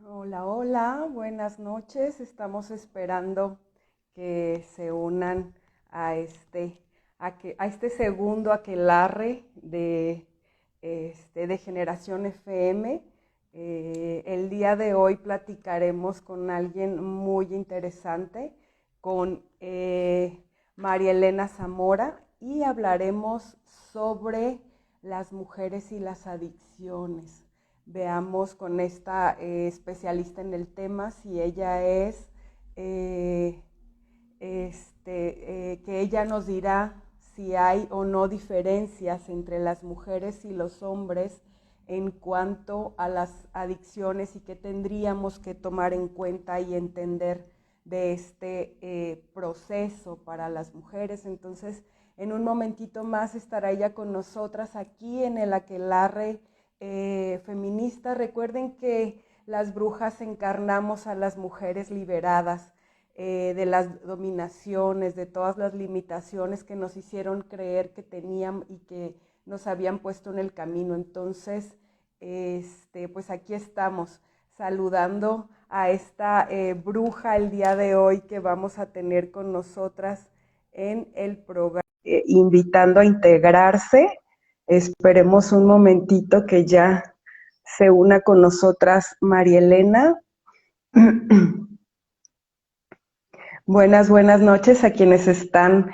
Hola, hola, buenas noches. Estamos esperando que se unan a este segundo aquelarre de Generación FM. El día de hoy platicaremos con alguien muy interesante, con María Elena Zamora, y hablaremos sobre las mujeres y las adicciones. Veamos con esta especialista en el tema si ella es, que ella nos dirá si hay o no diferencias entre las mujeres y los hombres en cuanto a las adicciones y qué tendríamos que tomar en cuenta y entender de este proceso para las mujeres. Entonces, en un momentito más estará ella con nosotras aquí en el aquelarre feminista. Recuerden que las brujas encarnamos a las mujeres liberadas de las dominaciones, de todas las limitaciones que nos hicieron creer que tenían y que nos habían puesto en el camino. Entonces, pues aquí estamos saludando a esta bruja el día de hoy que vamos a tener con nosotras en el programa, invitando a integrarse. Esperemos un momentito que ya se una con nosotras María Elena. Buenas noches a quienes están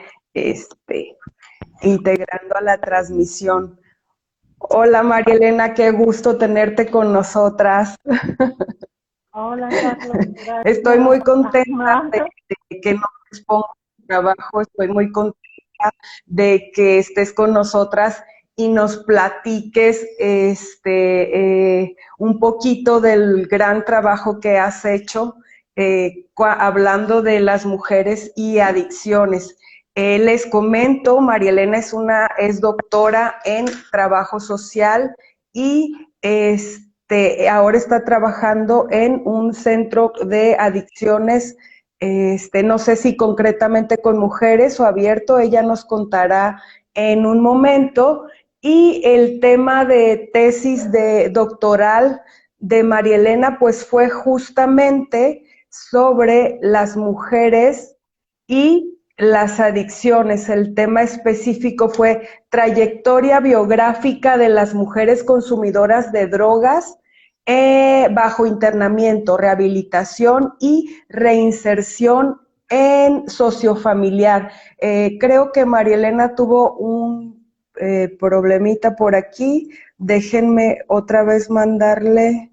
integrando a la transmisión. Hola María Elena, qué gusto tenerte con nosotras. Hola, Carlos, Estoy gracias. muy contenta Ajá. de que nos expongas tu trabajo, estoy muy contenta de que estés con nosotras y nos platiques un poquito del gran trabajo que has hecho hablando de las mujeres y adicciones. Les comento, María Elena es doctora en trabajo social y ahora está trabajando en un centro de adicciones, no sé si concretamente con mujeres o abierto, ella nos contará en un momento. Y el tema de tesis de doctoral de María Elena, pues fue justamente sobre las mujeres y las adicciones. El tema específico fue trayectoria biográfica de las mujeres consumidoras de drogas bajo internamiento, rehabilitación y reinserción en sociofamiliar. Creo que María Elena tuvo un problemita por aquí. Déjenme otra vez mandarle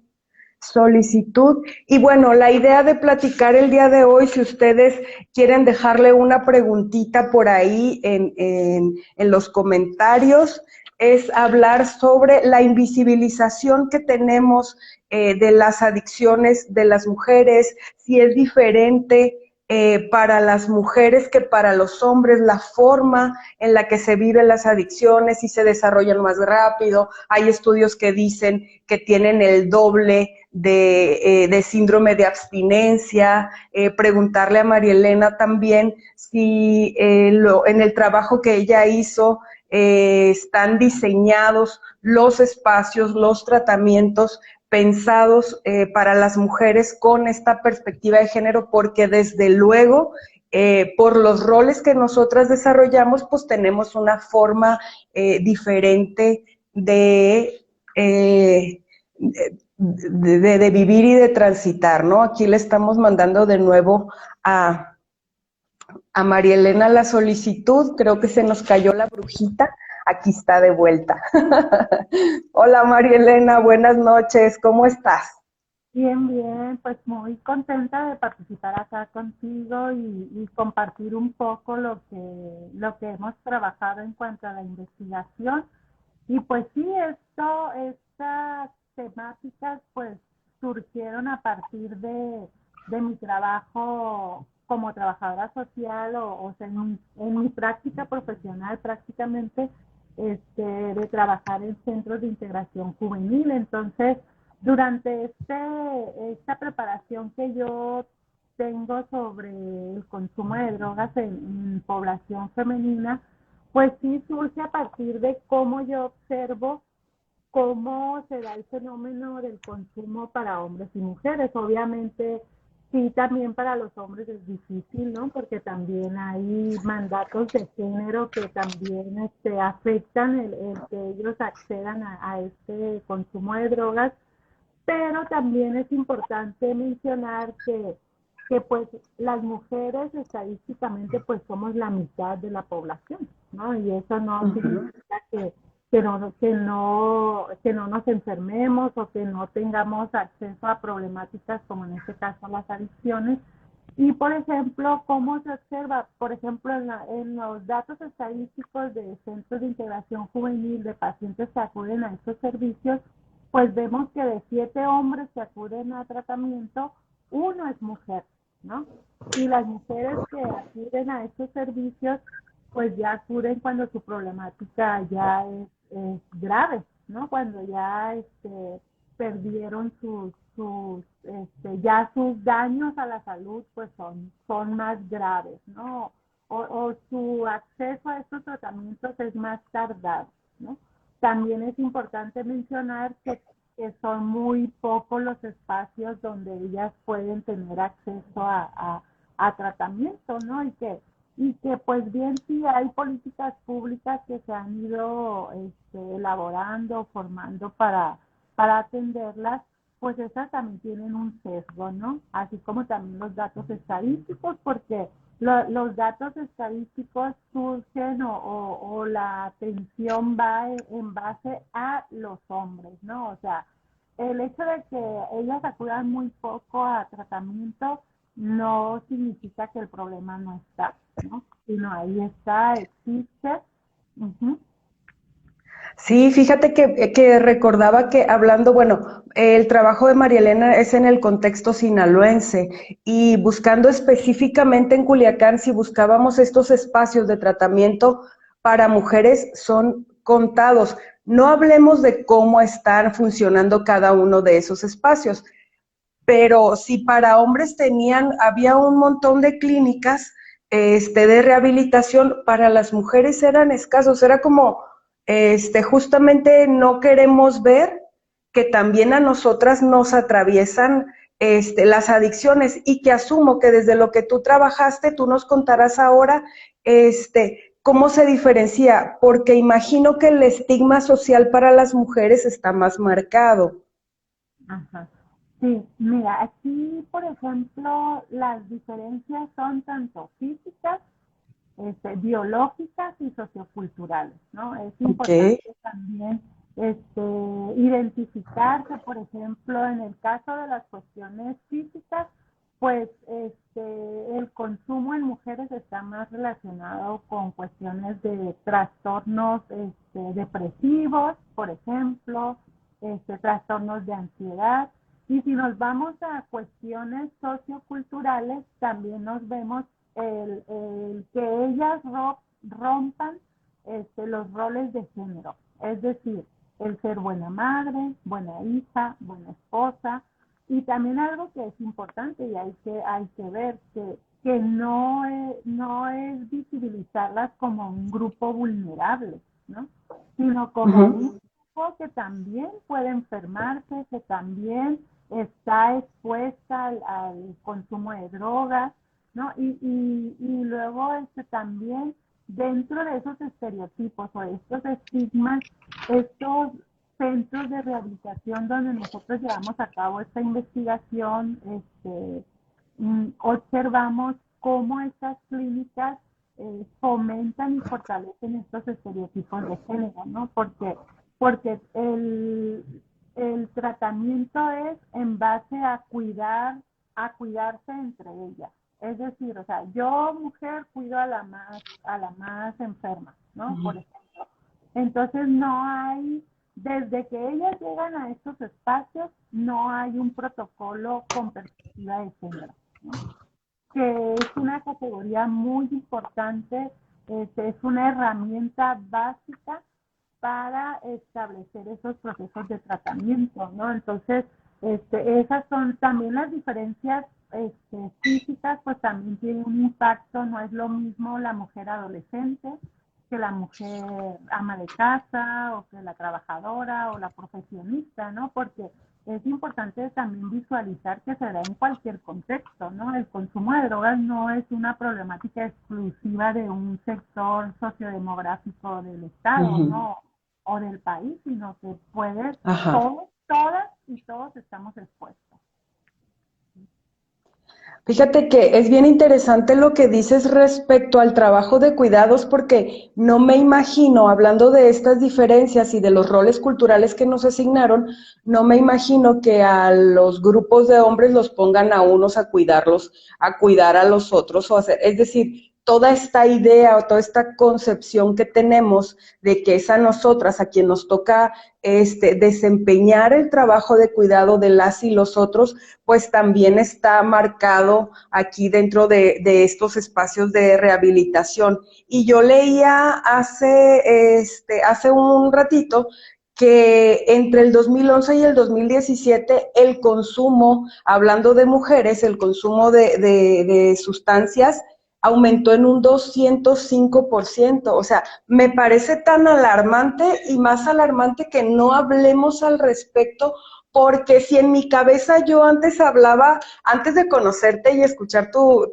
solicitud. Y bueno, la idea de platicar el día de hoy, si ustedes quieren dejarle una preguntita por ahí en los comentarios, es hablar sobre la invisibilización que tenemos de las adicciones de las mujeres, si es diferente para las mujeres que para los hombres, la forma en la que se viven las adicciones, si se desarrollan más rápido. Hay estudios que dicen que tienen el doble de síndrome de abstinencia. Preguntarle a María Elena también si en el trabajo que ella hizo están diseñados los espacios, los tratamientos pensados para las mujeres con esta perspectiva de género, porque desde luego por los roles que nosotras desarrollamos, pues tenemos una forma diferente eh, de vivir y de transitar, ¿no? Aquí le estamos mandando de nuevo a María Elena la solicitud, creo que se nos cayó la brujita, aquí está de vuelta. Hola María Elena, buenas noches, ¿cómo estás? Bien, bien, pues muy contenta de participar acá contigo y compartir un poco lo que hemos trabajado en cuanto a la investigación. Y pues sí, estas temáticas pues surgieron a partir de mi trabajo como trabajadora social o sea, en mi práctica profesional prácticamente de trabajar en centros de integración juvenil. Entonces, durante esta preparación que yo tengo sobre el consumo de drogas en población femenina, pues sí surge a partir de cómo yo observo cómo se da el fenómeno del consumo para hombres y mujeres. Obviamente, sí, también para los hombres es difícil, ¿no? Porque también hay mandatos de género que también afectan el que ellos accedan a este consumo de drogas, pero también es importante mencionar que pues las mujeres estadísticamente pues somos la mitad de la población, ¿no? Y eso no Ujú. significa que no nos enfermemos o que no tengamos acceso a problemáticas como en este caso las adicciones. Y por ejemplo, ¿cómo se observa? Por ejemplo, en los datos estadísticos de Centros de Integración Juvenil de pacientes que acuden a estos servicios, pues vemos que de 7 hombres que acuden a tratamiento, uno es mujer, ¿no? Y las mujeres que acuden a estos servicios, pues ya acuden cuando su problemática ya es grave, ¿no? Cuando ya perdieron ya sus daños a la salud, pues son más graves, ¿no? O su acceso a estos tratamientos es más tardado, ¿no? También es importante mencionar que son muy pocos los espacios donde ellas pueden tener acceso a tratamiento, ¿no? Y que pues bien sí hay políticas públicas que se han ido elaborando, formando para atenderlas, pues esas también tienen un sesgo, ¿no? Así como también los datos estadísticos, porque los datos estadísticos surgen o la atención va en base a los hombres, ¿no? O sea, el hecho de que ellas acudan muy poco a tratamiento no significa que el problema no está, ¿no? Sino ahí está, existe. Uh-huh. Sí, fíjate que recordaba que hablando, bueno, el trabajo de María Elena es en el contexto sinaloense y buscando específicamente en Culiacán, si buscábamos estos espacios de tratamiento para mujeres, son contados. No hablemos de cómo están funcionando cada uno de esos espacios, pero si para hombres había un montón de clínicas de rehabilitación, para las mujeres eran escasos, era como, justamente no queremos ver que también a nosotras nos atraviesan las adicciones y que asumo que desde lo que tú trabajaste, tú nos contarás ahora, cómo se diferencia, porque imagino que el estigma social para las mujeres está más marcado. Ajá. Sí, mira, aquí, por ejemplo, las diferencias son tanto físicas, biológicas y socioculturales, ¿no? Es Ok. importante también identificar que, por ejemplo, en el caso de las cuestiones físicas, pues el consumo en mujeres está más relacionado con cuestiones de trastornos depresivos, por ejemplo, trastornos de ansiedad. Y si nos vamos a cuestiones socioculturales, también nos vemos el que ellas rompan los roles de género, es decir, el ser buena madre, buena hija, buena esposa, y también algo que es importante y hay que ver que no es visibilizarlas como un grupo vulnerable, ¿no? Sino como un Ujú. grupo que también puede enfermarse, que también está expuesta al consumo de drogas, ¿no? Y luego también dentro de esos estereotipos o estos estigmas, estos centros de rehabilitación donde nosotros llevamos a cabo esta investigación, observamos cómo estas clínicas fomentan y fortalecen estos estereotipos de género, ¿no? Porque el tratamiento es en base a cuidarse entre ellas. Es decir, o sea, yo mujer cuido a la más enferma, ¿no? Por ejemplo. Entonces no hay, desde que ellas llegan a estos espacios, no hay un protocolo con perspectiva de género, ¿no? Que es una categoría muy importante, es una herramienta básica para establecer esos procesos de tratamiento, ¿no? Entonces, esas son también las diferencias físicas, pues también tienen un impacto, no es lo mismo la mujer adolescente que la mujer ama de casa o que la trabajadora o la profesionista, ¿no? Porque es importante también visualizar que se da en cualquier contexto, ¿no? El consumo de drogas no es una problemática exclusiva de un sector sociodemográfico del Estado, Ujú. ¿no? O del país, sino que puede, Ajá. todos, todas y todos estamos expuestos. Fíjate que es bien interesante lo que dices respecto al trabajo de cuidados porque no me imagino, hablando de estas diferencias y de los roles culturales que nos asignaron, no me imagino que a los grupos de hombres los pongan a unos a cuidarlos, a cuidar a los otros o hacer, es decir, toda esta idea o toda esta concepción que tenemos de que es a nosotras a quien nos toca desempeñar el trabajo de cuidado de las y los otros, pues también está marcado aquí dentro de estos espacios de rehabilitación. Y yo leía hace un ratito que entre el 2011 y el 2017 el consumo, hablando de mujeres, el consumo de sustancias aumentó en un 205%. O sea, me parece tan alarmante y más alarmante que no hablemos al respecto porque si en mi cabeza yo antes hablaba, antes de conocerte y escuchar tu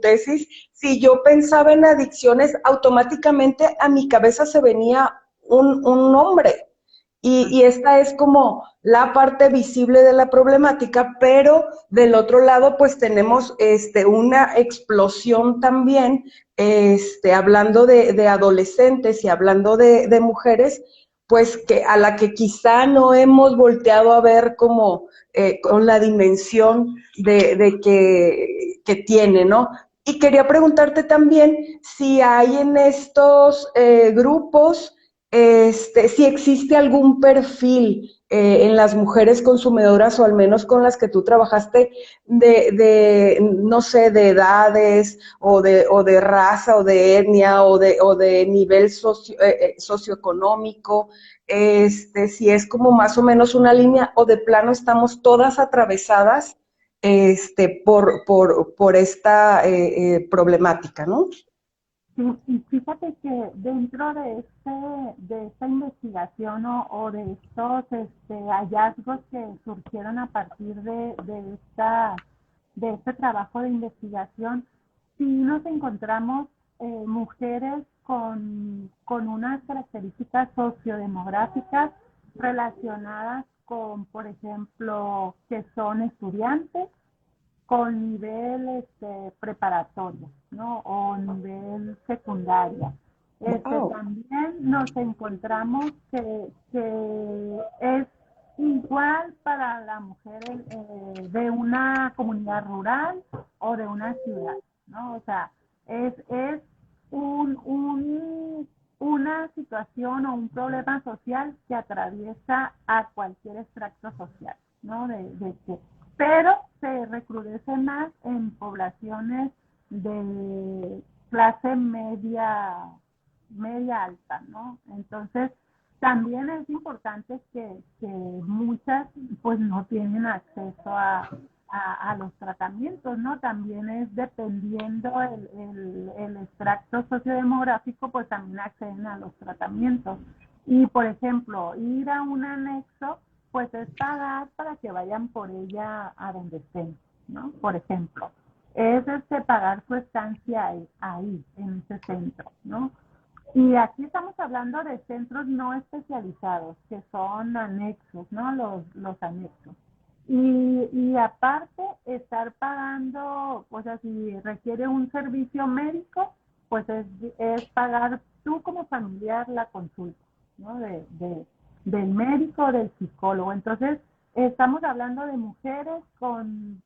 tesis, si yo pensaba en adicciones, automáticamente a mi cabeza se venía un nombre. Y esta es como la parte visible de la problemática, pero del otro lado pues tenemos una explosión también, hablando de adolescentes y hablando de mujeres, pues que a la que quizá no hemos volteado a ver como con la dimensión que tiene, ¿no? Y quería preguntarte también si hay en estos grupos, si existe algún perfil en las mujeres consumidoras o al menos con las que tú trabajaste no sé, de edades o de raza o de etnia o de nivel socioeconómico, si es como más o menos una línea o de plano estamos todas atravesadas por esta problemática, ¿no? Sí, y fíjate que dentro de esta investigación o de estos hallazgos que surgieron a partir de este trabajo de investigación, sí nos encontramos mujeres con unas características sociodemográficas relacionadas con, por ejemplo, que son estudiantes, con nivel preparatorio, ¿no? O nivel secundaria. Wow. También nos encontramos que es igual para la mujer de una comunidad rural o de una ciudad, ¿no? O sea, es una situación o un problema social que atraviesa a cualquier extracto social, ¿no? Pero se recrudece más en poblaciones de clase media alta, ¿no? Entonces, también es importante que muchas pues no tienen acceso a los tratamientos, ¿no? También es dependiendo el extracto sociodemográfico, pues también acceden a los tratamientos. Y, por ejemplo, ir a un anexo, pues es pagar para que vayan por ella a donde estén, ¿no? Por ejemplo, es pagar su estancia ahí, en ese centro, ¿no? Y aquí estamos hablando de centros no especializados, que son anexos, ¿no? Los anexos. Y aparte, estar pagando, o sea, si requiere un servicio médico, pues es pagar tú como familiar la consulta, ¿no? Del médico, del psicólogo. Entonces, estamos hablando de mujeres con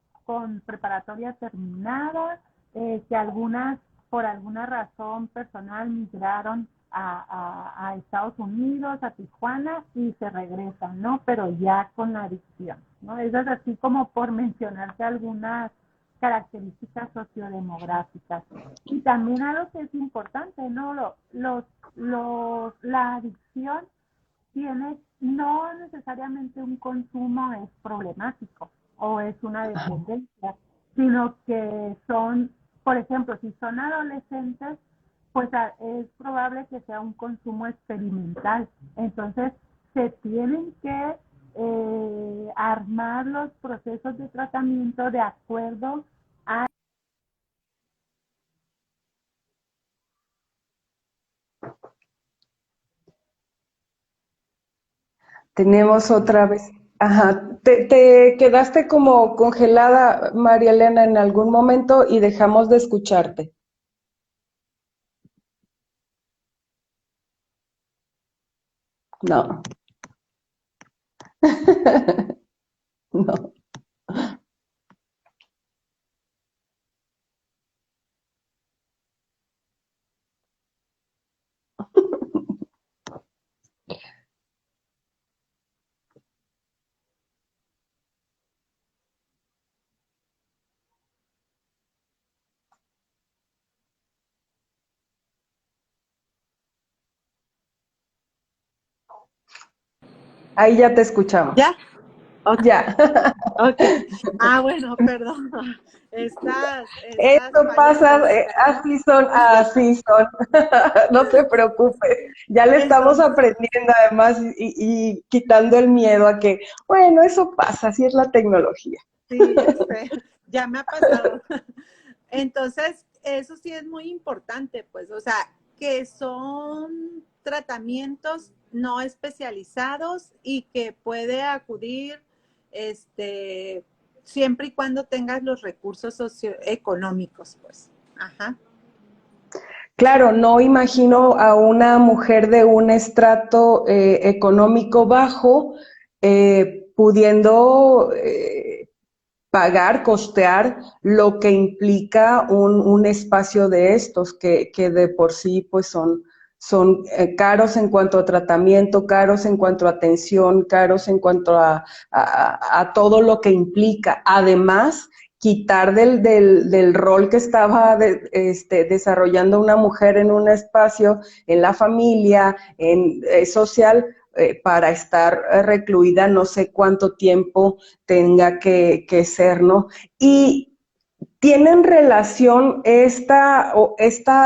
preparatoria terminada, que algunas por alguna razón personal migraron a Estados Unidos, a Tijuana y se regresan, ¿no? Pero ya con la adicción, ¿no? Eso es así como por mencionarte algunas características sociodemográficas. Y también algo que es importante, ¿no? La adicción tiene, no necesariamente un consumo es problemático o es una dependencia, sino que son, por ejemplo, si son adolescentes, pues es probable que sea un consumo experimental. Entonces, se tienen que armar los procesos de tratamiento de acuerdo a... Tenemos otra vez. Ajá, te quedaste como congelada, María Elena, en algún momento y dejamos de escucharte. No. No. Ahí ya te escuchamos. ¿Ya? Ok. Ya. Ok. Bueno, perdón. Estas Eso fallas pasa, de internet. así son, así son. No te preocupes, ya le estamos Entonces, aprendiendo además y quitando el miedo a que, bueno, eso pasa, así es la tecnología. sí, ya sé, ya me ha pasado. Entonces, eso sí es muy importante, pues, o sea, que son tratamientos no especializados y que puede acudir, este, siempre y cuando tengas los recursos socioeconómicos, pues. Ajá. Claro, no imagino a una mujer de un estrato económico bajo pudiendo pagar, costear lo que implica un espacio de estos, que de por sí pues son caros en cuanto a tratamiento, caros en cuanto a atención, caros en cuanto a todo lo que implica. Además, quitar del rol que estaba desarrollando una mujer en un espacio, en la familia, en social, para estar recluida no sé cuánto tiempo tenga que ser, ¿no? Y tienen relación esta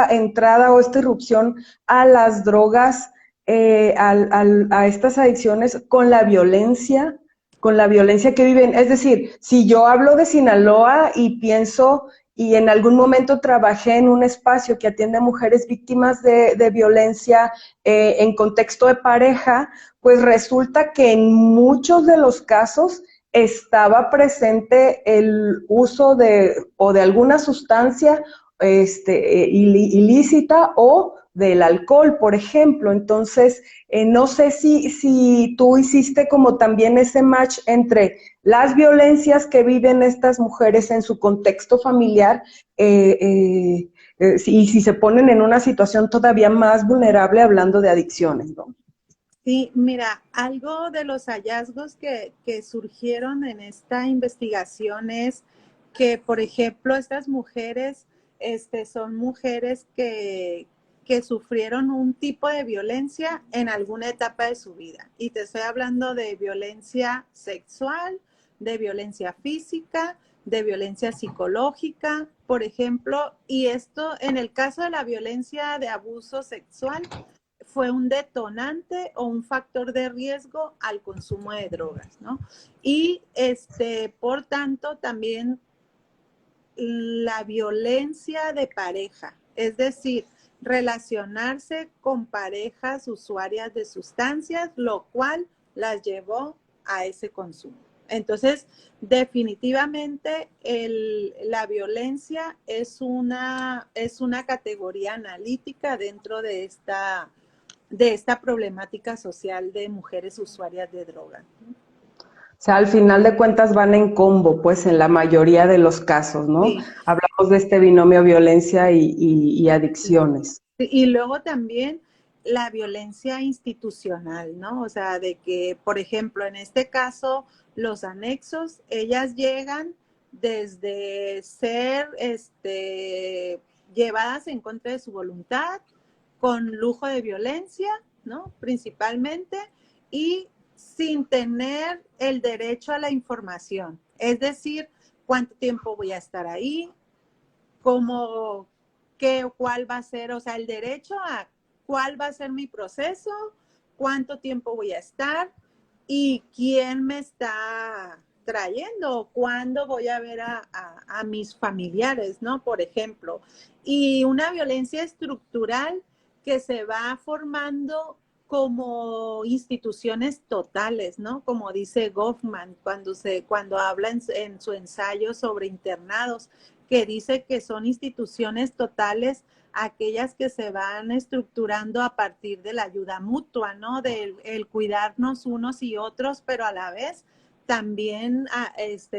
entrada o esta irrupción a las drogas, a estas adicciones con la violencia que viven. Es decir, si yo hablo de Sinaloa y pienso y en algún momento trabajé en un espacio que atiende a mujeres víctimas de violencia en contexto de pareja, pues resulta que en muchos de los casos estaba presente el uso de alguna sustancia ilícita o del alcohol, por ejemplo. Entonces, no sé si tú hiciste como también ese match entre las violencias que viven estas mujeres en su contexto familiar y si se ponen en una situación todavía más vulnerable hablando de adicciones, ¿no? Sí, mira, algo de los hallazgos que surgieron en esta investigación es que, por ejemplo, estas mujeres son mujeres que sufrieron un tipo de violencia en alguna etapa de su vida. Y te estoy hablando de violencia sexual, de violencia física, de violencia psicológica, por ejemplo. Y esto, en el caso de la violencia de abuso sexual, fue un detonante o un factor de riesgo al consumo de drogas, ¿no? Y por tanto, también la violencia de pareja, es decir, relacionarse con parejas usuarias de sustancias, lo cual las llevó a ese consumo. Entonces, definitivamente la violencia es una categoría analítica dentro de esta problemática social de mujeres usuarias de drogas. O sea, al final de cuentas van en combo, pues en la mayoría de los casos, ¿no? Sí. Hablamos de este binomio violencia y adicciones. Y luego también la violencia institucional, ¿no? O sea, de que, por ejemplo, en este caso, los anexos, ellas llegan desde ser llevadas en contra de su voluntad, con lujo de violencia, ¿no? Principalmente, y sin tener el derecho a la información. Es decir, cuánto tiempo voy a estar ahí, cómo cuál va a ser, o sea, el derecho a cuál va a ser mi proceso, cuánto tiempo voy a estar y quién me está trayendo, cuándo voy a ver a mis familiares, ¿no? Por ejemplo. Y una violencia estructural que se va formando como instituciones totales, ¿no? Como dice Goffman cuando habla en su ensayo sobre internados, que dice que son instituciones totales aquellas que se van estructurando a partir de la ayuda mutua, ¿no? Del el cuidarnos unos y otros, pero a la vez también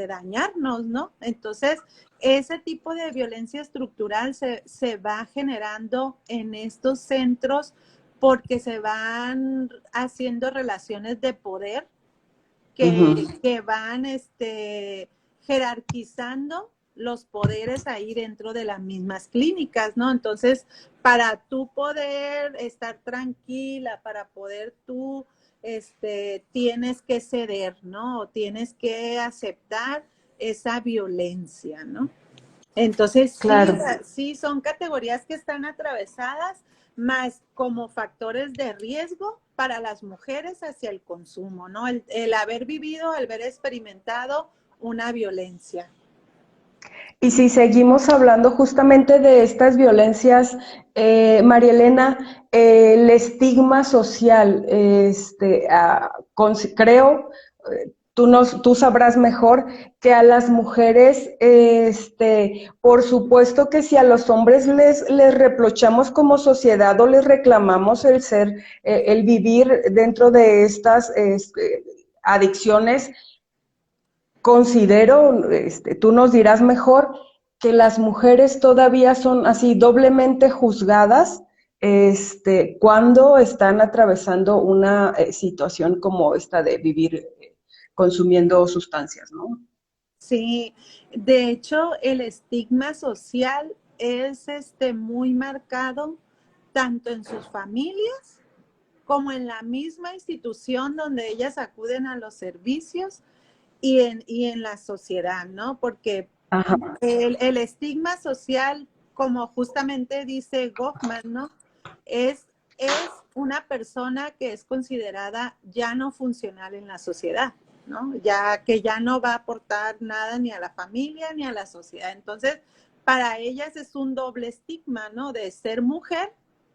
dañarnos, ¿no? Entonces, ese tipo de violencia estructural se va generando en estos centros porque se van haciendo relaciones de poder que van jerarquizando los poderes ahí dentro de las mismas clínicas, ¿no? Entonces, para tú poder estar tranquila, para poder tú, tienes que ceder, ¿no? O tienes que aceptar esa violencia, ¿no? Entonces, Claro. sí son categorías que están atravesadas, más como factores de riesgo para las mujeres hacia el consumo, ¿no? El haber vivido, el haber experimentado una violencia. Y si seguimos hablando justamente de estas violencias, María Elena, el estigma social, creo, tú sabrás mejor que a las mujeres, por supuesto que si a los hombres les reprochamos como sociedad o les reclamamos el vivir dentro de estas adicciones, considero, tú nos dirás mejor, que las mujeres todavía son así doblemente juzgadas cuando están atravesando una situación como esta de vivir consumiendo sustancias, ¿no? Sí, de hecho, el estigma social es muy marcado tanto en sus familias como en la misma institución donde ellas acuden a los servicios y en la sociedad, ¿no? Porque el estigma social, como justamente dice Goffman, ¿no? Es, es una persona que es considerada ya no funcional en la sociedad, ¿no? Ya que ya no va a aportar nada ni a la familia ni a la sociedad. Entonces, para ellas es un doble estigma, ¿no? De ser mujer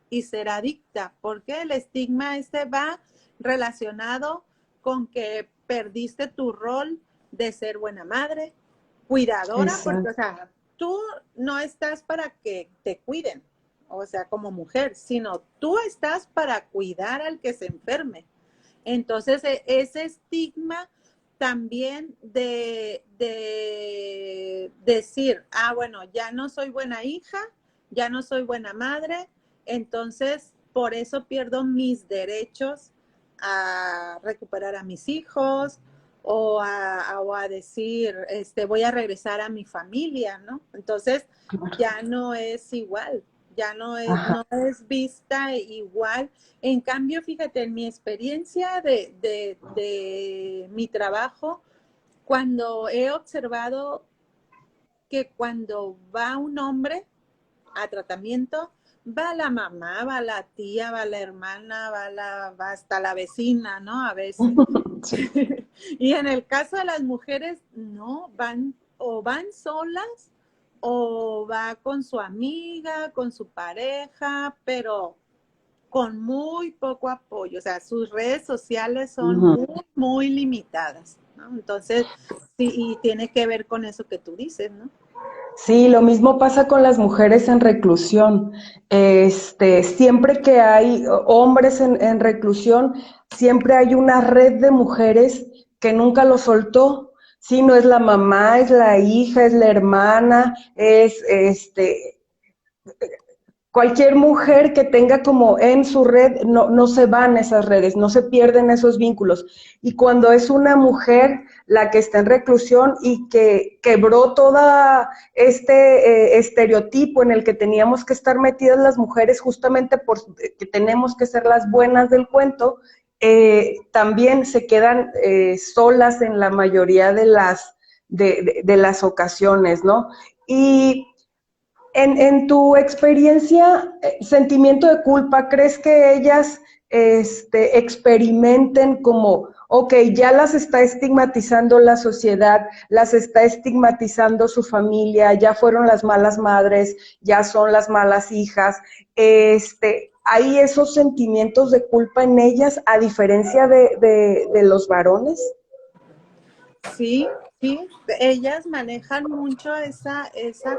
y ser adicta, porque el estigma va relacionado con que perdiste tu rol de ser buena madre, cuidadora, porque, o sea, tú no estás para que te cuiden, o sea, como mujer, sino tú estás para cuidar al que se enferme. Entonces, ese estigma también de decir, bueno, ya no soy buena hija, ya no soy buena madre, entonces por eso pierdo mis derechos a recuperar a mis hijos o a decir, voy a regresar a mi familia, ¿no? Entonces ya no es igual, ya no es vista igual. En cambio, fíjate, en mi experiencia de mi trabajo, cuando he observado que cuando va un hombre a tratamiento, va la mamá, va la tía, va la hermana, va hasta la vecina, ¿no? A veces. Sí. Y en el caso de las mujeres, no, van solas o va con su amiga, con su pareja, pero con muy poco apoyo. O sea, sus redes sociales son muy limitadas, ¿no? Entonces, sí, y tiene que ver con eso que tú dices, ¿no? Sí, lo mismo pasa con las mujeres en reclusión. Siempre que hay hombres en reclusión, siempre hay una red de mujeres que nunca lo soltó. Sí, no es la mamá, es la hija, es la hermana, es cualquier mujer que tenga como en su red, no se van esas redes, no se pierden esos vínculos. Y cuando es una mujer la que está en reclusión y que quebró todo estereotipo en el que teníamos que estar metidas las mujeres justamente porque tenemos que ser las buenas del cuento, también se quedan solas en la mayoría de las ocasiones, ¿no? Y En tu experiencia, sentimiento de culpa, ¿crees que ellas experimenten como, ok, ya las está estigmatizando la sociedad, las está estigmatizando su familia, ya fueron las malas madres, ya son las malas hijas, ¿hay esos sentimientos de culpa en ellas a diferencia de los varones? Sí, sí, ellas manejan mucho esa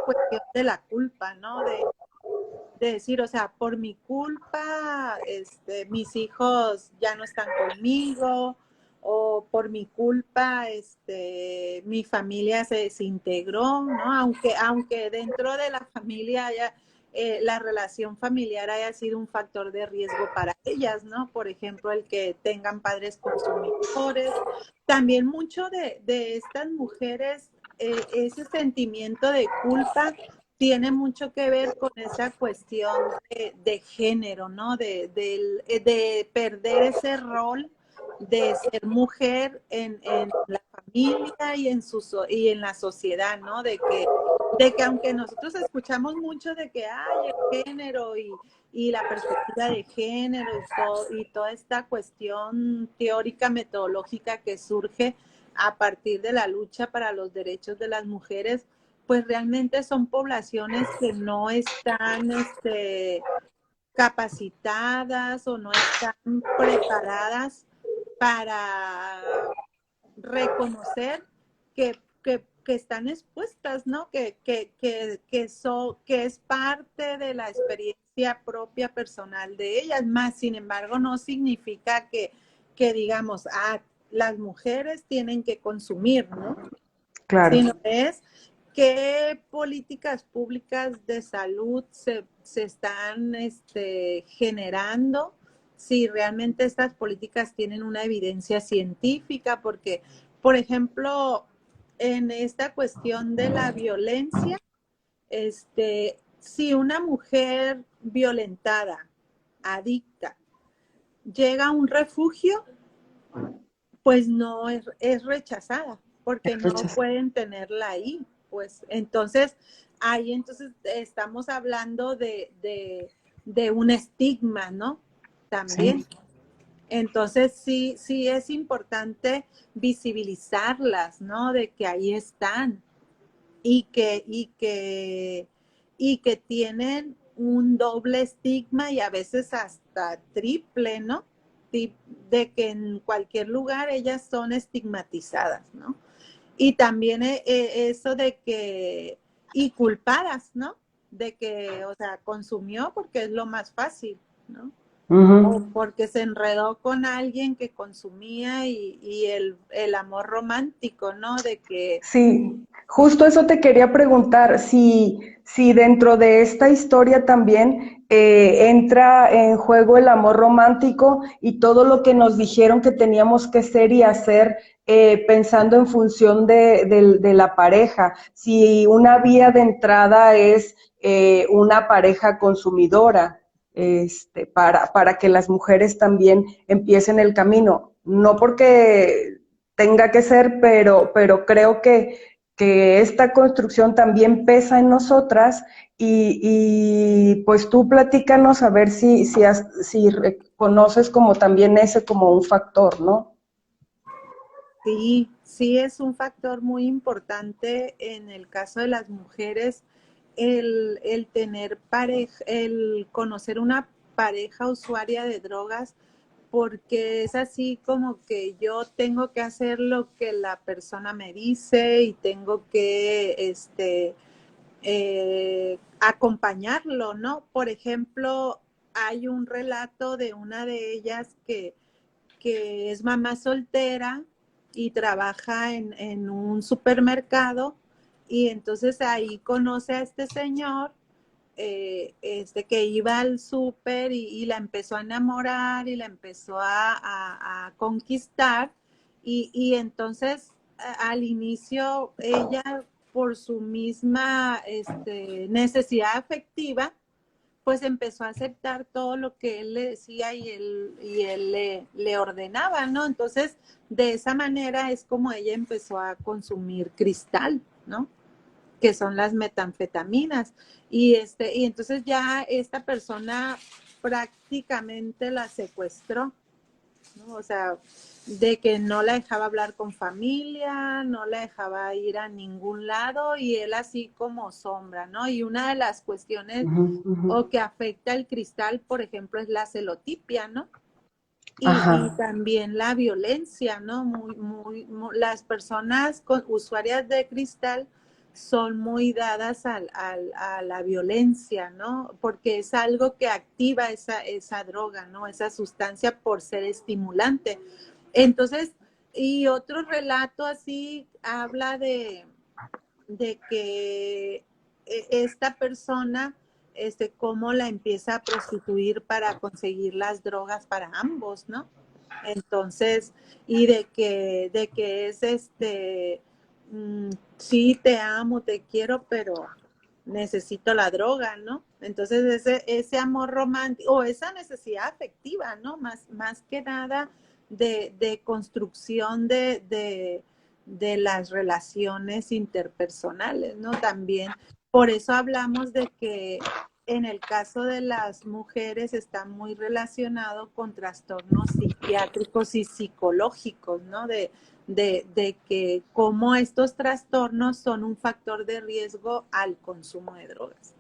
cuestión de la culpa, ¿no? De decir, o sea, por mi culpa, mis hijos ya no están conmigo, o por mi culpa, mi familia se desintegró, ¿no? Aunque dentro de la familia haya, la relación familiar haya sido un factor de riesgo para ellas, ¿no? Por ejemplo, el que tengan padres consumidores. También mucho de estas mujeres, ese sentimiento de culpa tiene mucho que ver con esa cuestión de género, ¿no? De perder ese rol de ser mujer en la familia y en la sociedad, ¿no? De que aunque nosotros escuchamos mucho de que hay el género y la perspectiva de género y toda esta cuestión teórica, metodológica que surge a partir de la lucha para los derechos de las mujeres, pues realmente son poblaciones que no están capacitadas o no están preparadas para reconocer que están expuestas, ¿no? Que es parte de la experiencia propia personal de ellas, más sin embargo no significa que digamos, las mujeres tienen que consumir, ¿no? Claro. Sino es qué políticas públicas de salud se están generando, si realmente estas políticas tienen una evidencia científica, porque, por ejemplo, en esta cuestión de la violencia, si una mujer violentada, adicta, llega a un refugio, pues no es rechazada, porque no pueden tenerla ahí. Pues entonces, ahí entonces estamos hablando de un estigma, ¿no? También. Sí. Entonces, sí es importante visibilizarlas, ¿no? De que ahí están y que tienen un doble estigma y a veces hasta triple, ¿no? De que en cualquier lugar ellas son estigmatizadas, ¿no? Y también eso de que, y culpadas, ¿no? De que, o sea, consumió porque es lo más fácil, ¿no? O porque se enredó con alguien que consumía y el amor romántico, ¿no? De que... Sí, justo eso te quería preguntar, si dentro de esta historia también entra en juego el amor romántico y todo lo que nos dijeron que teníamos que ser y hacer pensando en función de la pareja, si una vía de entrada es una pareja consumidora, para que las mujeres también empiecen el camino, no porque tenga que ser, pero creo que esta construcción también pesa en nosotras y pues tú platícanos a ver si reconoces como también ese como un factor, ¿no? Sí, sí es un factor muy importante en el caso de las mujeres el tener pareja, el conocer una pareja usuaria de drogas, porque es así como que yo tengo que hacer lo que la persona me dice y tengo que acompañarlo, ¿no? Por ejemplo, hay un relato de una de ellas que es mamá soltera y trabaja en un supermercado y entonces ahí conoce a este señor que iba al súper y la empezó a enamorar y la empezó a conquistar y entonces al inicio ella por su misma necesidad afectiva pues empezó a aceptar todo lo que él le decía y él le ordenaba, ¿no? Entonces, de esa manera es como ella empezó a consumir cristal, ¿no? que son las metanfetaminas. Y entonces ya esta persona prácticamente la secuestró, ¿no? O sea, de que no la dejaba hablar con familia, no la dejaba ir a ningún lado y él así como sombra, ¿no? Y una de las cuestiones o que afecta el cristal, por ejemplo, es la celotipia, ¿no? Y también la violencia, ¿no? Las personas usuarias de cristal son muy dadas a la violencia, ¿no? Porque es algo que activa esa droga, ¿no? Esa sustancia por ser estimulante. Entonces, y otro relato así habla de que esta persona, cómo la empieza a prostituir para conseguir las drogas para ambos, ¿no? Entonces, y de que es sí, te amo, te quiero, pero necesito la droga, ¿no? Entonces, ese amor romántico, o esa necesidad afectiva, ¿no? Más que nada de construcción de las relaciones interpersonales, ¿no? También, por eso hablamos de que en el caso de las mujeres está muy relacionado con trastornos psiquiátricos y psicológicos, ¿no? De que cómo estos trastornos son un factor de riesgo al consumo de drogas.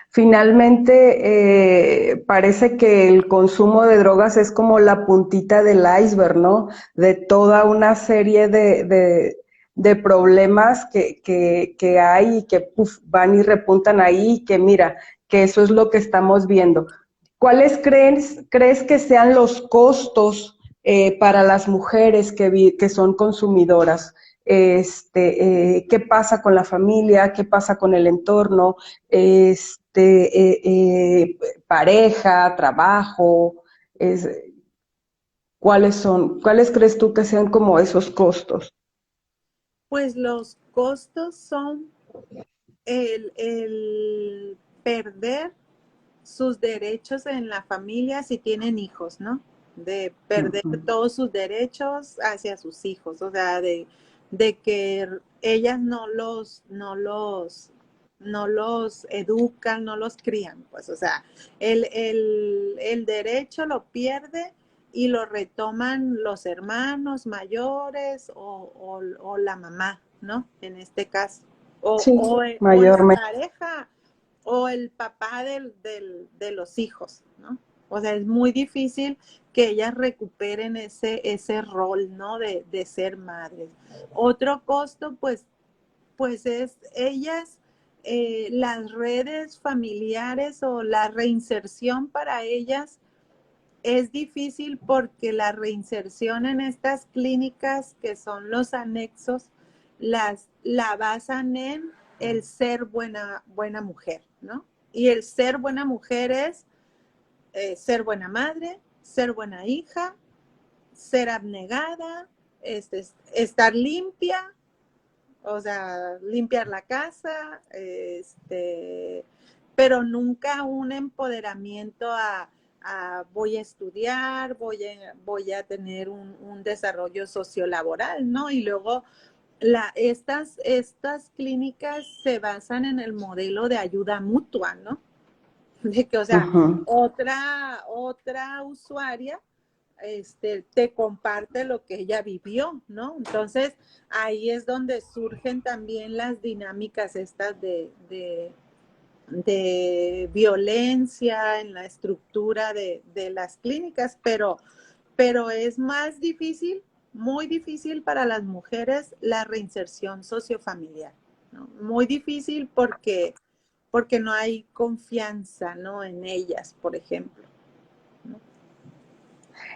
Finalmente, parece que el consumo de drogas es como la puntita del iceberg, ¿no? De toda una serie de problemas que hay y que van y repuntan ahí, y que mira, que eso es lo que estamos viendo. ¿Cuáles crees que sean los costos para las mujeres que son consumidoras? ¿Qué pasa con la familia? ¿Qué pasa con el entorno? Pareja, trabajo, ¿cuáles crees tú que sean como esos costos? Pues los costos son el perder sus derechos en la familia si tienen hijos, ¿no? De perder todos sus derechos hacia sus hijos, o sea, de que ellas no los educan, no los crían, pues, o sea, el derecho lo pierde y lo retoman los hermanos mayores o la mamá, ¿no? En este caso. Sí, O la pareja o el papá de los hijos, ¿no? O sea, es muy difícil que ellas recuperen ese rol, ¿no? De ser madres. Otro costo, pues es ellas, las redes familiares o la reinserción para ellas es difícil porque la reinserción en estas clínicas que son los anexos, la basan en el ser buena mujer, ¿no? Y el ser buena mujer es ser buena madre, ser buena hija, ser abnegada, estar limpia, o sea, limpiar la casa, pero nunca un empoderamiento a voy a estudiar, voy a tener un desarrollo sociolaboral, ¿no? Y luego estas clínicas se basan en el modelo de ayuda mutua, ¿no? De que, o sea, otra usuaria te comparte lo que ella vivió, ¿no? Entonces, ahí es donde surgen también las dinámicas estas de violencia en la estructura de las clínicas, pero es más difícil, muy difícil para las mujeres la reinserción sociofamiliar, ¿no? Muy difícil porque no hay confianza, ¿no? En ellas, por ejemplo.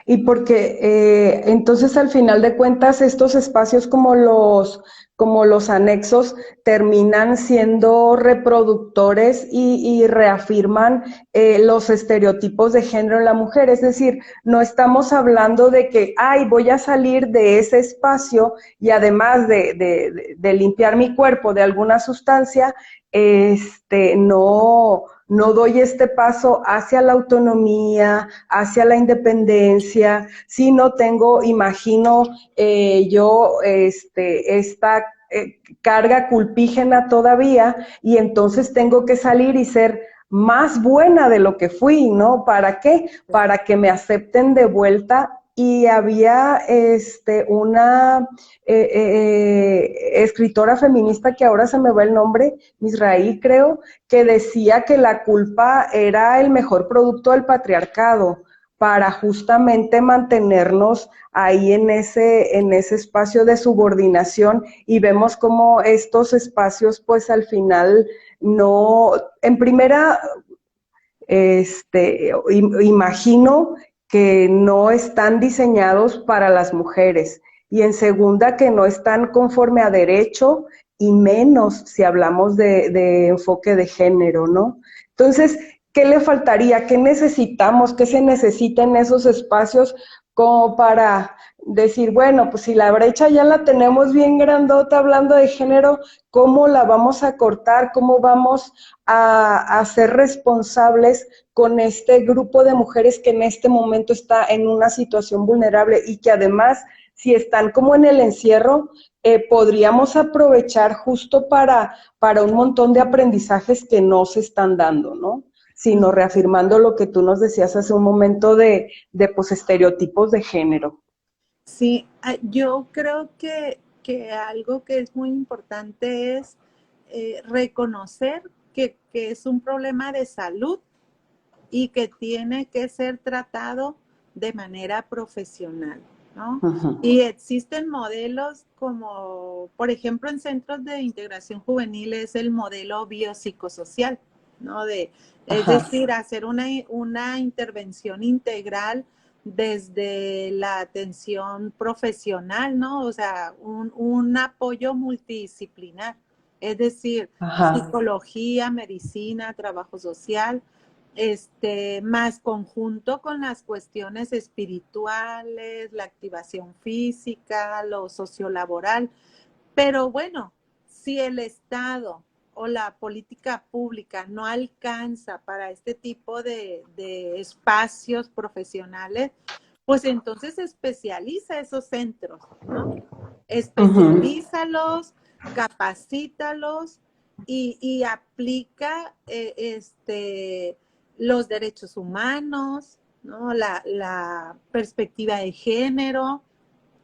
Y porque entonces al final de cuentas estos espacios como los anexos terminan siendo reproductores y reafirman los estereotipos de género en la mujer. Es decir, no estamos hablando de que, ay, voy a salir de ese espacio y además de limpiar mi cuerpo de alguna sustancia, no doy este paso hacia la autonomía, hacia la independencia, si no tengo, imagino yo, carga culpígena todavía, y entonces tengo que salir y ser más buena de lo que fui, ¿no? ¿Para qué? Para que me acepten de vuelta. Y había una escritora feminista, que ahora se me va el nombre, Misraí creo, que decía que la culpa era el mejor producto del patriarcado, para justamente mantenernos ahí en ese espacio de subordinación, y vemos cómo estos espacios pues al final no, en primera, imagino que no están diseñados para las mujeres, y en segunda que no están conforme a derecho, y menos si hablamos de enfoque de género, ¿no? Entonces, ¿qué le faltaría? ¿Qué necesitamos? ¿Qué se necesita en esos espacios como para decir, bueno, pues si la brecha ya la tenemos bien grandota hablando de género, ¿cómo la vamos a cortar? ¿Cómo vamos a ser responsables con este grupo de mujeres que en este momento está en una situación vulnerable, y que además, si están como en el encierro, podríamos aprovechar justo para un montón de aprendizajes que no se están dando, ¿no? Sino reafirmando lo que tú nos decías hace un momento de pues estereotipos de género. Sí, yo creo que algo que es muy importante es reconocer que es un problema de salud y que tiene que ser tratado de manera profesional, ¿no? Uh-huh. Y existen modelos como, por ejemplo, en centros de integración juvenil es el modelo biopsicosocial, ¿no? Es decir, hacer una intervención integral desde la atención profesional, ¿no? O sea, un apoyo multidisciplinar, es decir, psicología, medicina, trabajo social, más conjunto con las cuestiones espirituales, la activación física, lo sociolaboral. Pero bueno, si el Estado o la política pública no alcanza para este tipo de espacios profesionales, pues entonces especializa esos centros, ¿no? Especialízalos, capacítalos y aplica los derechos humanos, ¿no? La perspectiva de género,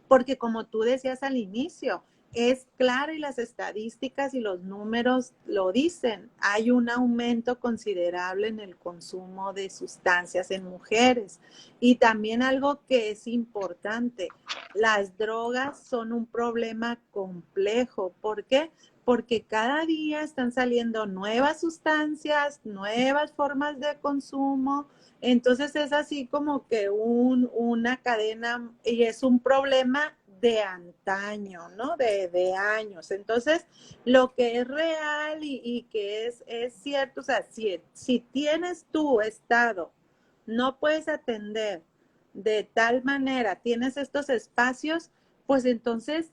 porque como tú decías al inicio, es claro y las estadísticas y los números lo dicen, hay un aumento considerable en el consumo de sustancias en mujeres. Y también algo que es importante, las drogas son un problema complejo. ¿Por qué? Porque cada día están saliendo nuevas sustancias, nuevas formas de consumo. Entonces es así como que una cadena, y es un problema de antaño, ¿no? De años. Entonces, lo que es real y que es cierto, o sea, si tienes tu estado, no puedes atender de tal manera, tienes estos espacios, pues entonces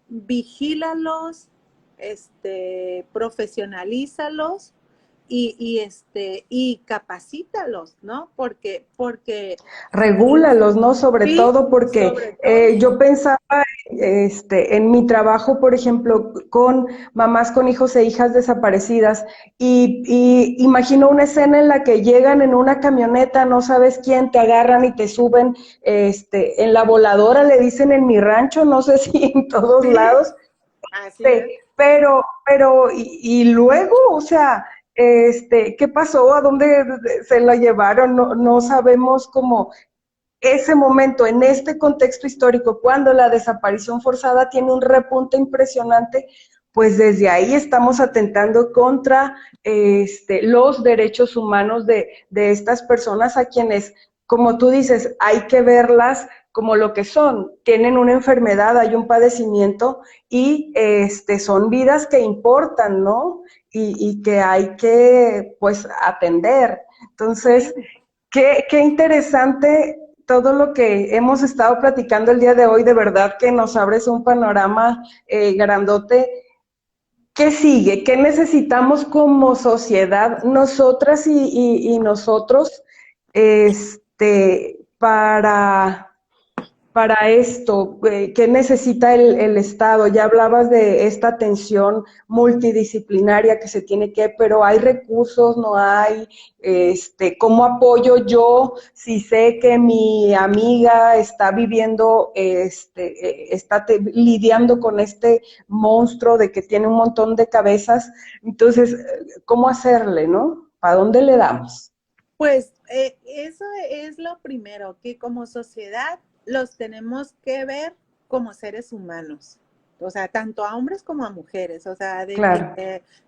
vigílalos, profesionalízalos y capacítalos, ¿no? Porque regúlalos, ¿no? Sobre todo porque yo pensaba en mi trabajo, por ejemplo, con mamás con hijos e hijas desaparecidas, y imagino una escena en la que llegan en una camioneta, no sabes quién, te agarran y te suben, en la voladora, le dicen en mi rancho, no sé si en todos lados. Así es. Pero, y luego, o sea, ¿qué pasó? ¿A dónde se la llevaron? No sabemos cómo ese momento, en este contexto histórico, cuando la desaparición forzada tiene un repunte impresionante, pues desde ahí estamos atentando contra los derechos humanos de estas personas, a quienes, como tú dices, hay que verlas como lo que son, tienen una enfermedad, hay un padecimiento, y son vidas que importan, ¿no? Y que hay que, pues, atender. Entonces, qué interesante todo lo que hemos estado platicando el día de hoy. De verdad que nos abres un panorama grandote. ¿Qué sigue? ¿Qué necesitamos como sociedad, nosotras y nosotros, para para esto? ¿Qué necesita el Estado? Ya hablabas de esta atención multidisciplinaria que se tiene que, pero ¿hay recursos? ¿No hay? ¿Cómo apoyo yo si sé que mi amiga está viviendo, lidiando con este monstruo de que tiene un montón de cabezas? Entonces, ¿cómo hacerle, no? ¿Para dónde le damos? Pues eso es lo primero, que como sociedad los tenemos que ver como seres humanos, o sea, tanto a hombres como a mujeres, o sea, Claro.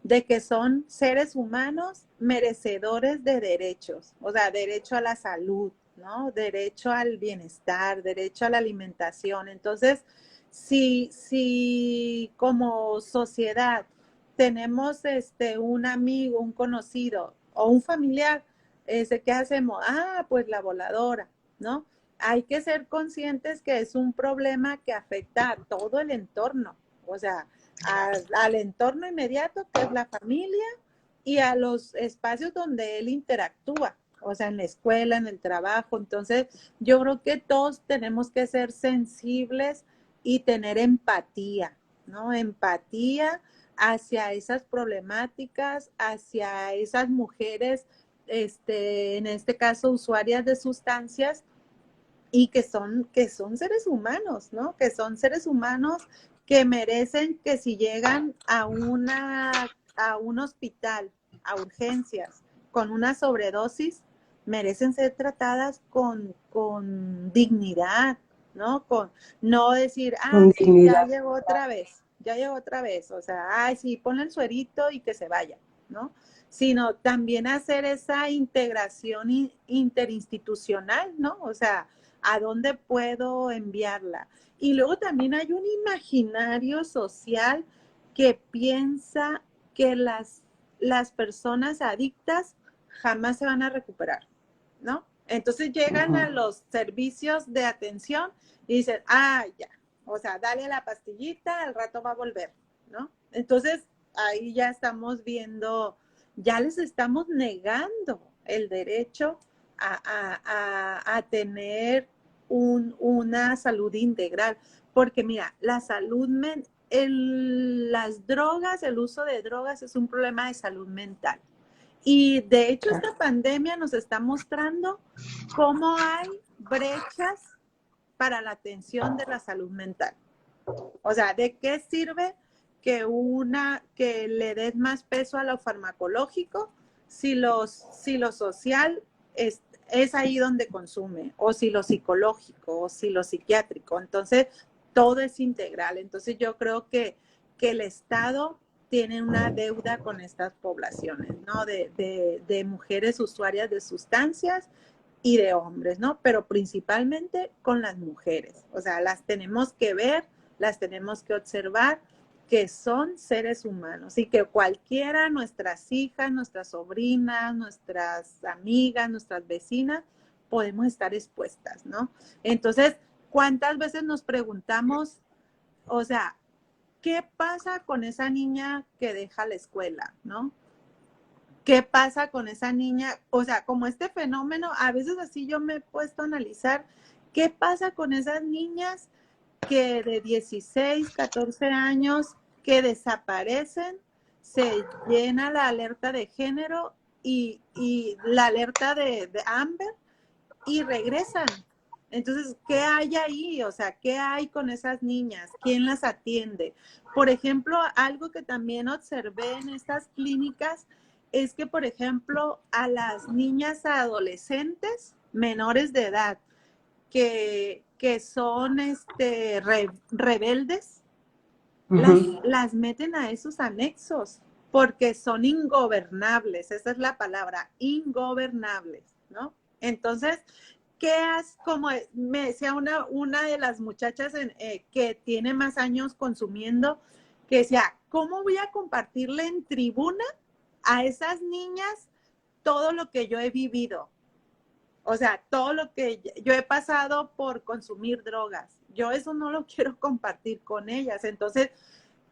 de que son seres humanos merecedores de derechos, o sea, derecho a la salud, ¿no? Derecho al bienestar, derecho a la alimentación. Entonces, si como sociedad tenemos un amigo, un conocido o un familiar, ¿qué hacemos? Ah, pues la voladora, ¿no? Hay que ser conscientes que es un problema que afecta a todo el entorno, o sea, al entorno inmediato, que es la familia, y a los espacios donde él interactúa, o sea, en la escuela, en el trabajo. Entonces, yo creo que todos tenemos que ser sensibles y tener empatía, ¿no? Empatía hacia esas problemáticas, hacia esas mujeres, en este caso, usuarias de sustancias, y que son seres humanos, ¿no? Que son seres humanos que merecen que si llegan a un hospital, a urgencias, con una sobredosis, merecen ser tratadas con dignidad, ¿no? No decir, ah, Con sí, dignidad. ya llegó otra vez, o sea, ay, sí, ponle el suerito y que se vaya, ¿no? Sino también hacer esa integración interinstitucional, ¿no? O sea, ¿a dónde puedo enviarla? Y luego también hay un imaginario social que piensa que las personas adictas jamás se van a recuperar, ¿no? Entonces llegan a los servicios de atención y dicen, ah, ya, o sea, dale la pastillita, al rato va a volver, ¿no? Entonces ahí ya estamos viendo, ya les estamos negando el derecho a tener una salud integral. Porque mira, la salud las drogas, el uso de drogas es un problema de salud mental. Y de hecho esta pandemia nos está mostrando cómo hay brechas para la atención de la salud mental. O sea, ¿de qué sirve que le des más peso a lo farmacológico si lo social es ahí donde consume, o si lo psicológico, o si lo psiquiátrico? Entonces, todo es integral. Entonces, yo creo que el Estado tiene una deuda con estas poblaciones, ¿no? De mujeres usuarias de sustancias y de hombres, ¿no? Pero principalmente con las mujeres. O sea, las tenemos que ver, las tenemos que observar, que son seres humanos y que cualquiera, nuestras hijas, nuestras sobrinas, nuestras amigas, nuestras vecinas, podemos estar expuestas, ¿no? Entonces, ¿cuántas veces nos preguntamos, o sea, qué pasa con esa niña que deja la escuela, ¿no? ¿Qué pasa con esa niña? O sea, como este fenómeno, a veces así yo me he puesto a analizar qué pasa con esas niñas que de 16, 14 años que desaparecen, se llena la alerta de género y la alerta de Amber y regresan. Entonces, ¿qué hay ahí? O sea, ¿qué hay con esas niñas? ¿Quién las atiende? Por ejemplo, algo que también observé en estas clínicas es que, por ejemplo, a las niñas adolescentes menores de edad que son rebeldes, las meten a esos anexos porque son ingobernables, esa es la palabra, ingobernables, ¿no? Entonces, como me decía una de las muchachas que tiene más años consumiendo, que decía, ¿cómo voy a compartirle en tribuna a esas niñas todo lo que yo he vivido? O sea, todo lo que yo he pasado por consumir drogas. Yo eso no lo quiero compartir con ellas. Entonces,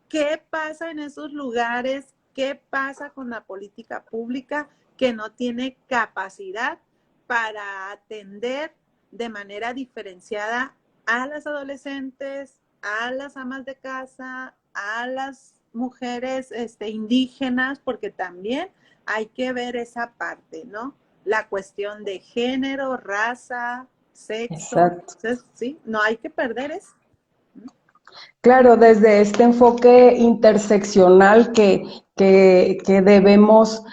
¿qué pasa en esos lugares? ¿Qué pasa con la política pública que no tiene capacidad para atender de manera diferenciada a las adolescentes, a las amas de casa, a las mujeres indígenas, porque también hay que ver esa parte, ¿no? La cuestión de género, raza, sexo, Exacto. entonces, sí, no hay que perder eso. Claro, desde este enfoque interseccional que debemos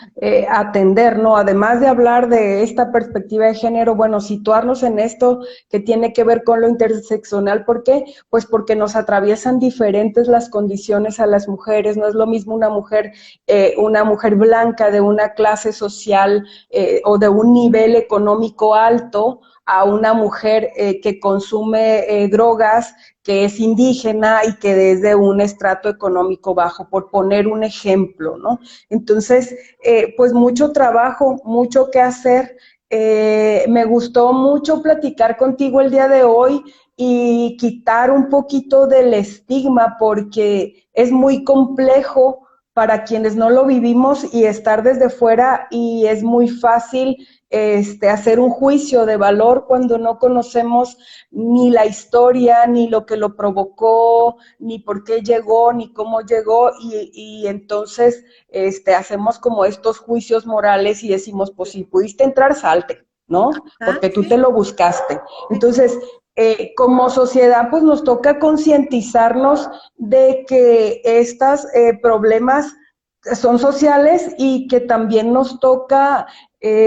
atender, ¿no? Además de hablar de esta perspectiva de género, bueno, situarnos en esto que tiene que ver con lo interseccional. ¿Por qué? Pues porque nos atraviesan diferentes las condiciones a las mujeres. No es lo mismo una mujer blanca de una clase social o de un nivel económico alto a una mujer que consume drogas, que es indígena y que es de un estrato económico bajo, por poner un ejemplo, ¿no? Entonces, pues mucho trabajo, mucho que hacer. Me gustó mucho platicar contigo el día de hoy y quitar un poquito del estigma, porque es muy complejo para quienes no lo vivimos y estar desde fuera, y es muy fácil hacer un juicio de valor cuando no conocemos ni la historia, ni lo que lo provocó, ni por qué llegó, ni cómo llegó, y entonces hacemos como estos juicios morales y decimos, pues si pudiste entrar, salte, ¿no? Ah, Porque tú sí, te lo buscaste. sí, Entonces, como sociedad, pues nos toca concientizarnos de que estos problemas son sociales y que también nos toca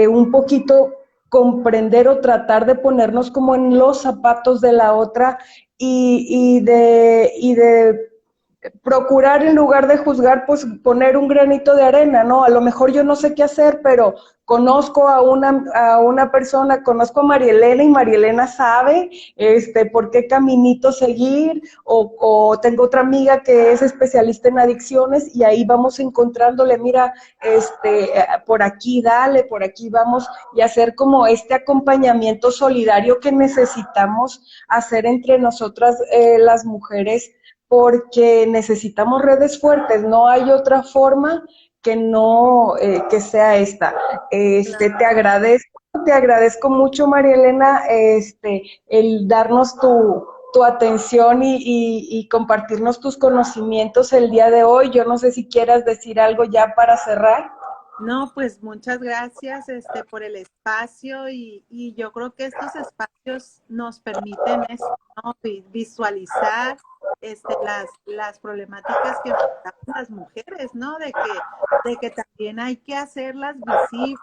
un poquito comprender o tratar de ponernos como en los zapatos de la otra y de procurar, en lugar de juzgar, pues poner un granito de arena, ¿no? A lo mejor yo no sé qué hacer, pero conozco a una persona, conozco a María Elena, y María Elena sabe por qué caminito seguir, o tengo otra amiga que es especialista en adicciones, y ahí vamos encontrándole, mira, por aquí dale, por aquí vamos, y hacer como este acompañamiento solidario que necesitamos hacer entre nosotras, las mujeres, porque necesitamos redes fuertes, no hay otra forma que no que sea esta. claro. Te agradezco mucho, María Elena, el darnos tu atención y compartirnos tus conocimientos el día de hoy. Yo no sé si quieras decir algo ya para cerrar. No, pues muchas gracias por el espacio y yo creo que estos espacios nos permiten esto, ¿no? Visualizar las problemáticas que enfrentamos las mujeres, ¿no? De que también hay que hacerlas visibles,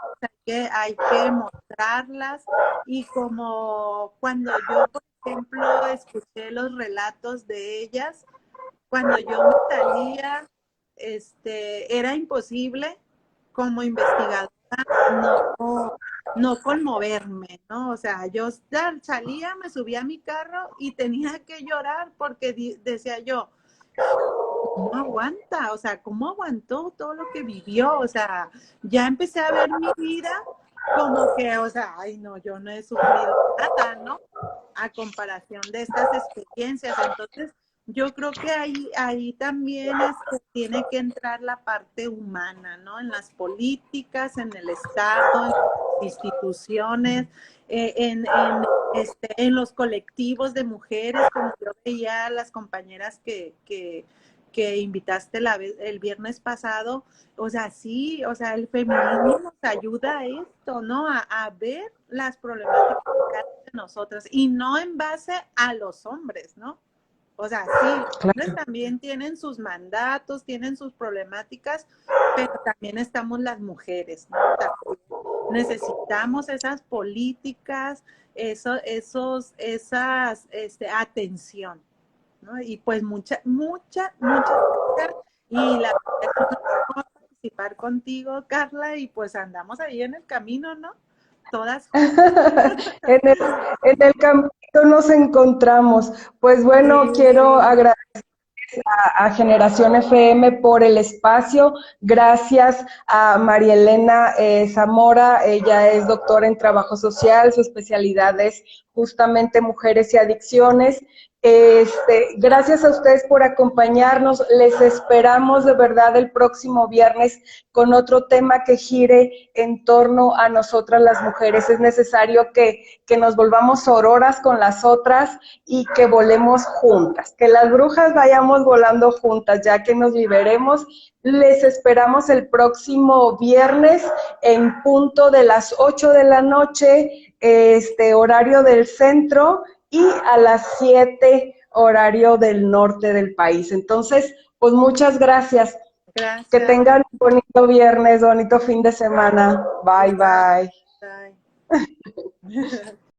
hay que mostrarlas, y como cuando yo, por ejemplo, escuché los relatos de ellas, cuando yo me salía, era imposible como investigadora no conmoverme, ¿no? O sea, yo salía, me subía a mi carro y tenía que llorar porque decía yo, ¿cómo aguanta? O sea, ¿cómo aguantó todo lo que vivió? O sea, ya empecé a ver mi vida como que, o sea, ay, no, yo no he sufrido nada, ¿no? A comparación de estas experiencias. Entonces, yo creo que ahí también tiene que entrar la parte humana, ¿no? En las políticas, en el Estado, en las instituciones, en los colectivos de mujeres, como yo veía a las compañeras que invitaste el viernes pasado. O sea, sí, o sea, el feminismo nos ayuda a esto, ¿no? A ver las problemáticas de nosotras, y no en base a los hombres, ¿no? O sea, sí, los hombres también tienen sus mandatos, tienen sus problemáticas, pero también estamos las mujeres, ¿no? También necesitamos esas políticas, esas atención, ¿no? Y pues muchas gracias. Y la verdad es que no puedo participar contigo, Carla, y pues andamos ahí en el camino, ¿no? Todas juntas. en el camino nos encontramos. Pues bueno, Sí, quiero sí. agradecer a Generación FM por el espacio. Gracias a María Elena Zamora. Ella es doctora en trabajo social, su especialidad es justamente mujeres y adicciones. Gracias a ustedes por acompañarnos. Les esperamos de verdad el próximo viernes con otro tema que gire en torno a nosotras las mujeres. Es necesario que nos volvamos auroras con las otras y que volemos juntas, que las brujas vayamos volando juntas, ya que nos liberemos. Les esperamos el próximo viernes en punto de las 8 de la noche, horario del centro, y a las 7 horario del norte del país. Entonces, pues muchas gracias. Gracias. Que tengan un bonito viernes, bonito fin de semana. Bye, bye. Bye.